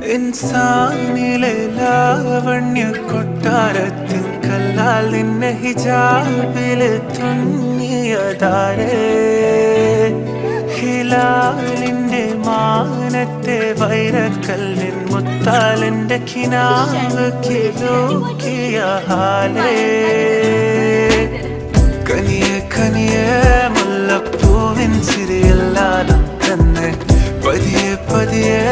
ഇൻസാനിലെ ലാവണ്യ കൊട്ടാരത്തിൻ കല്ലാൽ നിന്നെ ഹിജാബില് തുന്നിയതാരേ ഹിലാലിന്റെ മാനത്തെ വൈരക്കല്ലിൻ മുത്താലിന്റെ കിനാവ് കിലൂക്കിയ ഹാലേ കനിയെ കനിയെ മുല്ലപ്പൂവിൻ ചിരിയല്ലാതെ തന്നെ പതിയെ പതിയെ